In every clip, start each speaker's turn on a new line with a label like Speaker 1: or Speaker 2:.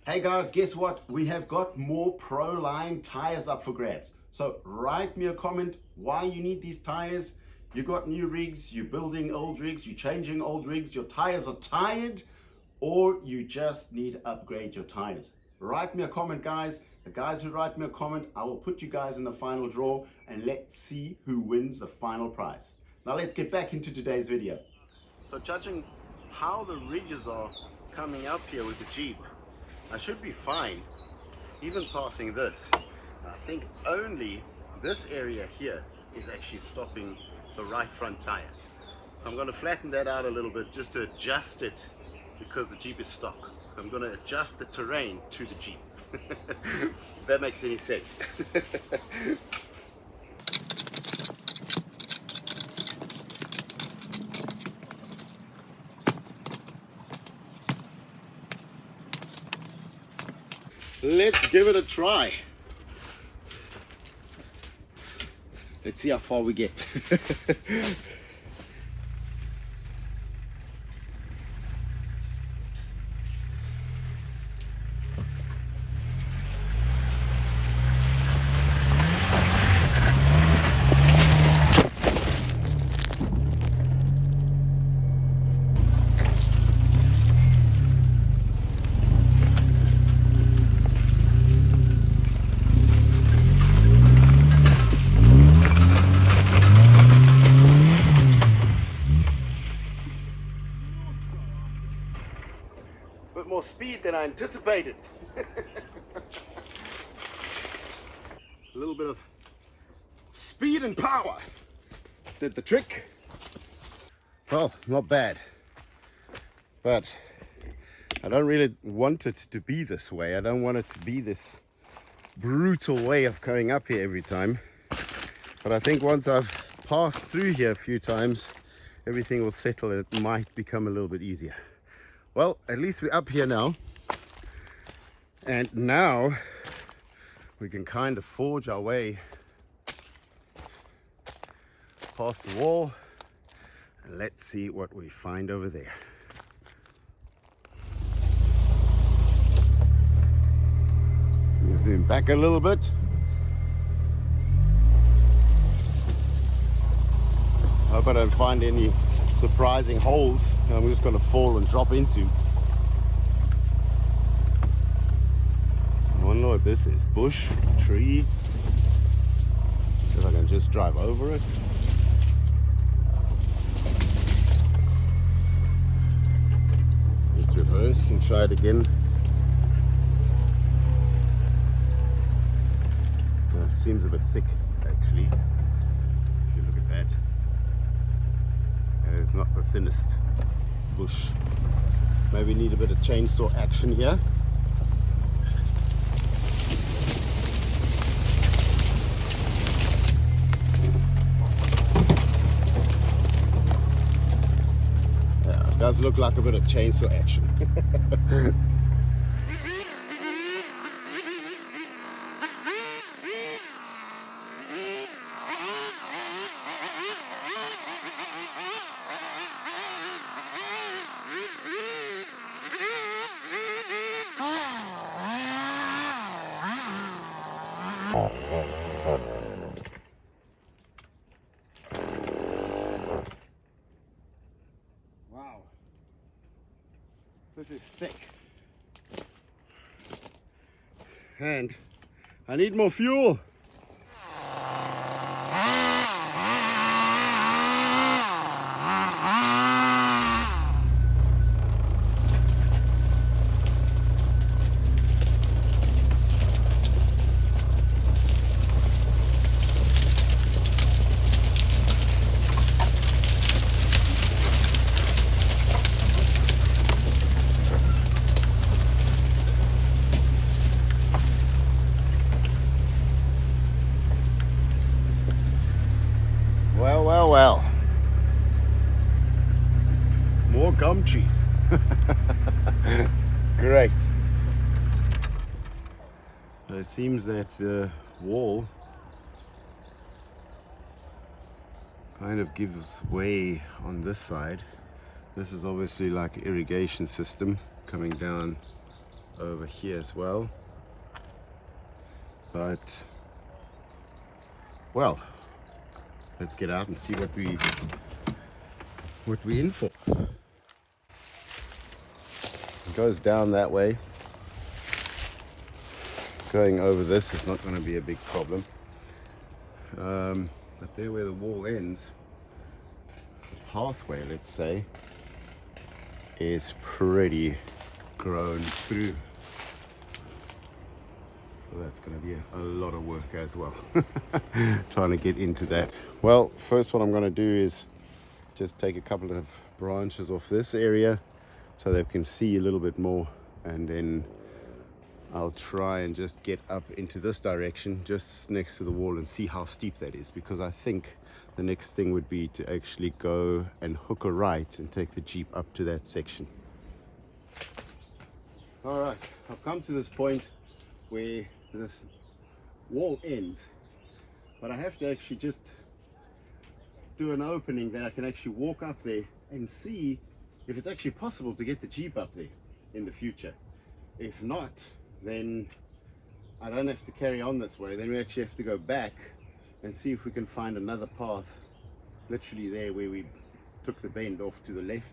Speaker 1: Hey guys, guess what? We have got more Proline tires up for grabs. So write me a comment why you need these tires. You got new rigs, you're building old rigs, you're changing old rigs, your tires are tired, or you just need to upgrade your tires. Write me a comment, guys. The guys who write me a comment, I will put you guys in the final draw and let's see who wins the final prize. Now let's get back into today's video. So judging how the ridges are coming up here with the Jeep, I should be fine, even passing this. I think only this area here is actually stopping the right front tire. So I'm going to flatten that out a little bit just to adjust it because the Jeep is stock. I'm going to adjust the terrain to the Jeep. If that makes any sense. Let's give it a try. Let's see how far we get. Bit more speed than I anticipated. A little bit of speed and power did the trick. Well, not bad, but I don't really want it to be this way. I don't want it to be this brutal way of going up here every time. But I think once I've passed through here a few times, everything will settle and it might become a little bit easier. Well, at least we're up here now, and now we can kind of forge our way past the wall, and let's see what we find over there. Zoom back a little bit. Hope I don't find any surprising holes I'm just going to fall and drop into. I wonder what this is. Bush, tree. If I can just drive over it. Let's reverse and try it again. It seems a bit thick actually. If you look at that. It's not the thinnest bush. Maybe need a bit of chainsaw action here. Yeah, it does look like a bit of chainsaw action. Wow, this is thick. And I need more fuel. Well. More gum trees. Great. It seems that the wall kind of gives way on this side. This is obviously like an irrigation system coming down over here as well. But, well, let's get out and see what we're in for. It goes down that way. Going over this is not going to be a big problem. But there where the wall ends, the pathway, let's say, is pretty grown through. So that's going to be a lot of work as well, trying to get into that. Well, first what I'm going to do is just take a couple of branches off this area so they can see a little bit more, and then I'll try and just get up into this direction just next to the wall and see how steep that is, because I think the next thing would be to actually go and hook a right and take the Jeep up to that section. All right, I've come to this point where this wall ends, but I have to actually just do an opening that I can actually walk up there and see if it's actually possible to get the Jeep up there in the future. If not, then I don't have to carry on this way. Then we actually have to go back and see if we can find another path, literally there where we took the bend off to the left.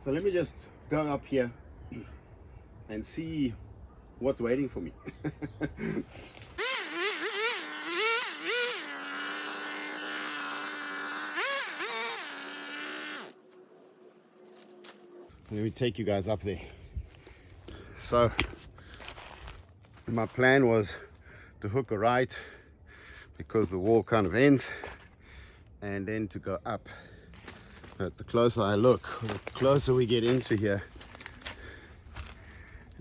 Speaker 1: So let me just go up here and see what's waiting for me. Let me take you guys up there. So my plan was to hook a right because the wall kind of ends, and then to go up. But the closer I look, the closer we get into here,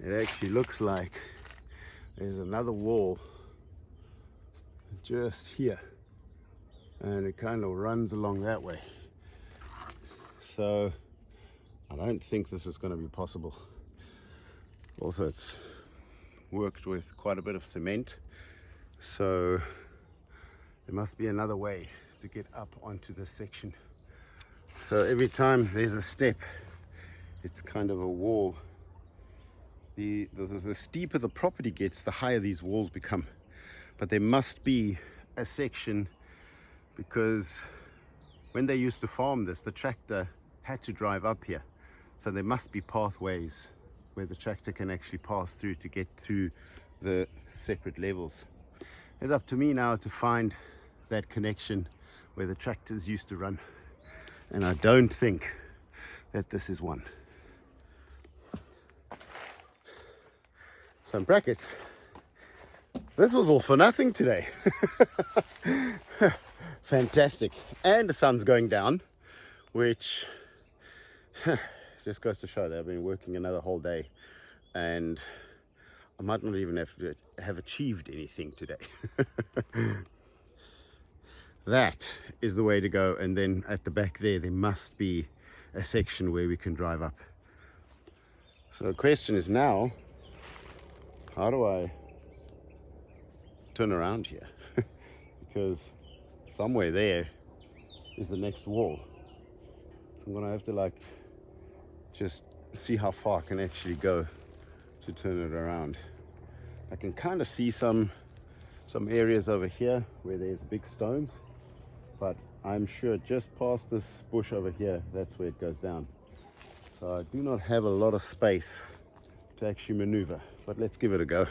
Speaker 1: it actually looks like there's another wall just here, and it kind of runs along that way. So I don't think this is going to be possible. Also, it's worked with quite a bit of cement, so there must be another way to get up onto this section. So every time there's a step, it's kind of a wall. The steeper the property gets, the higher these walls become. But there must be a section, because when they used to farm this, the tractor had to drive up here. So there must be pathways where the tractor can actually pass through to get to the separate levels. It's up to me now to find that connection where the tractors used to run, and I don't think that this is one. So in brackets, this was all for nothing today. Fantastic. And the sun's going down, which just goes to show that I've been working another whole day, and I might not even have achieved anything today. That is the way to go. And then at the back there must be a section where we can drive up. So the question is now, how do I turn around here? Because somewhere there is the next wall. So I'm gonna have to just see how far I can actually go to turn it around. I can kind of see some areas over here where there's big stones, but I'm sure just past this bush over here, that's where it goes down. So I do not have a lot of space to actually maneuver, but let's give it a go.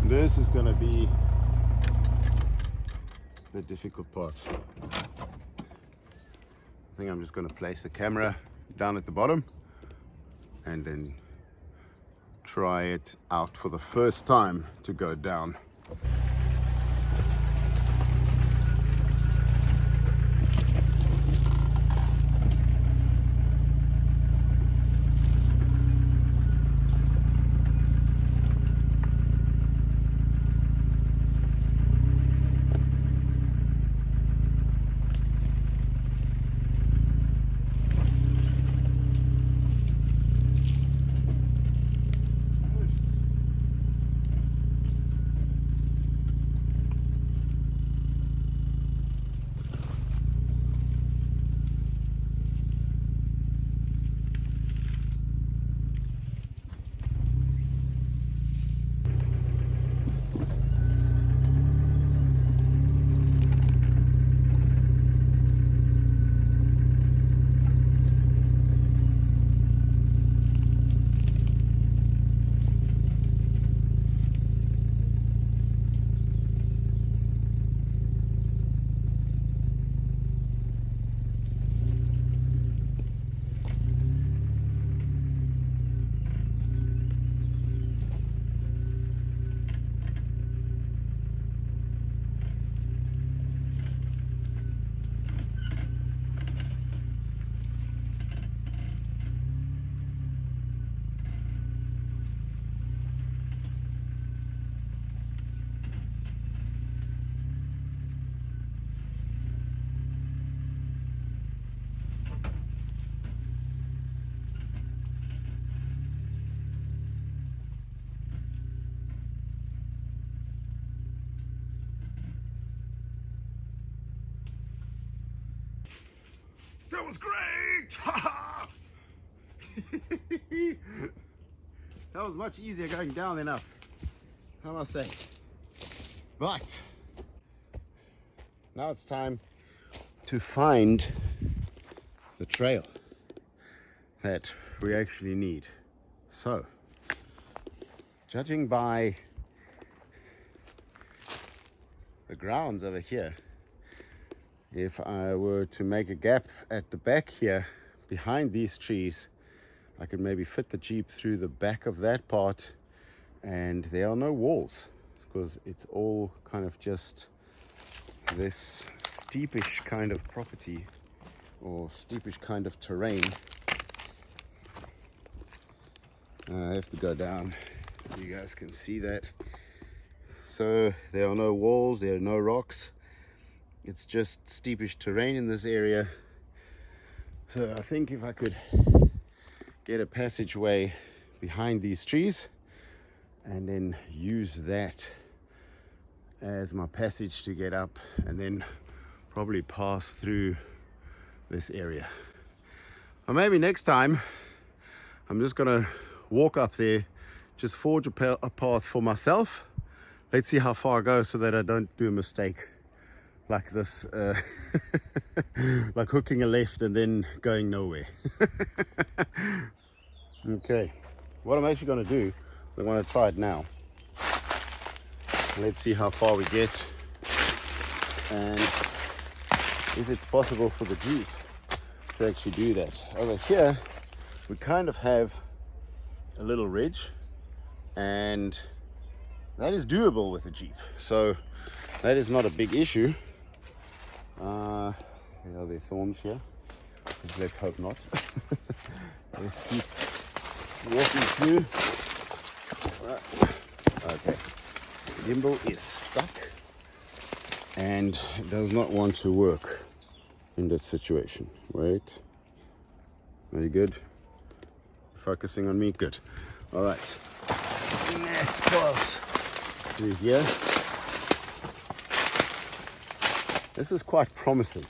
Speaker 1: This is going to be the difficult part. think I'm just going to place the camera down at the bottom and then try it out for the first time to go down. That was great! That was much easier going down than up, I must say. But now it's time to find the trail that we actually need. So, judging by the grounds over here, if I were to make a gap at the back here behind these trees, I could maybe fit the Jeep through the back of that part, and there are no walls because it's all kind of just this steepish kind of property or steepish kind of terrain. I have to go down, you guys can see that. So there are no walls, there are no rocks. It's just steepish terrain in this area. So I think if I could get a passageway behind these trees and then use that as my passage to get up, and then probably pass through this area. Or maybe next time I'm just gonna walk up there, just forge a path for myself. Let's see how far I go so that I don't do a mistake like this, like hooking a left and then going nowhere. Okay, what I'm actually going to do, I want to try it now. Let's see how far we get and if it's possible for the Jeep to actually do that. Over here we kind of have a little ridge, and that is doable with the Jeep, so that is not a big issue. Are there thorns here? Let's hope not. Let's keep walking through. Okay, the gimbal is stuck and does not want to work in this situation. Wait, are you good? Focusing on me? Good. All right, let's cross through here. This is quite promising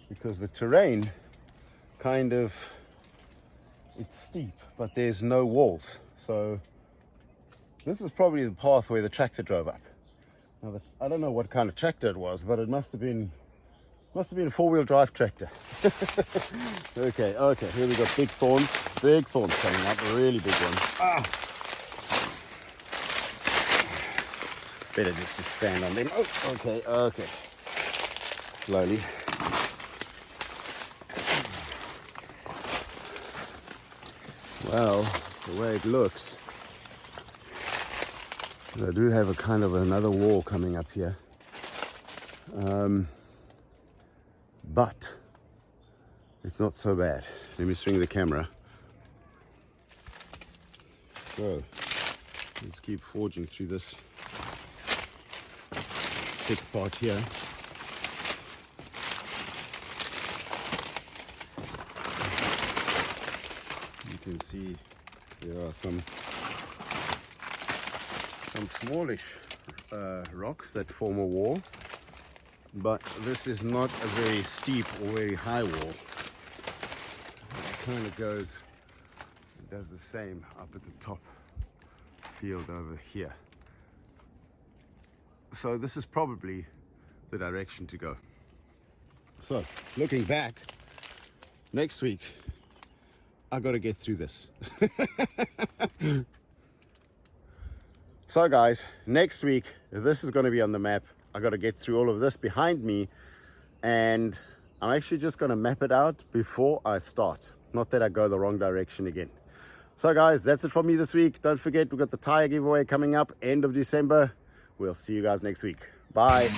Speaker 1: because the terrain kind of, it's steep, but there's no walls. So this is probably the path where the tractor drove up. Now, I don't know what kind of tractor it was, but it must have been a four-wheel drive tractor. Okay, here we got big thorns coming up, really big ones. Better just to stand on them. Oh, okay. Slowly.
Speaker 2: Well, the way it looks, I do have a kind of another wall coming up here. But it's not so bad. Let me swing the camera. So let's keep forging through this thick part here. You can see there are some smallish rocks that form a wall, but this is not a very steep or very high wall. It kind of goes, it does the same up at the top field over here. So this is probably the direction to go. So looking back, next week I got to get through this. So guys, next week this is going to be on the map. I got to get through all of this behind me, and I'm actually just going to map it out before I start. Not that I go the wrong direction again. So guys, that's it from me this week. Don't forget, we've got the tire giveaway coming up end of December. We'll see you guys next week. Bye.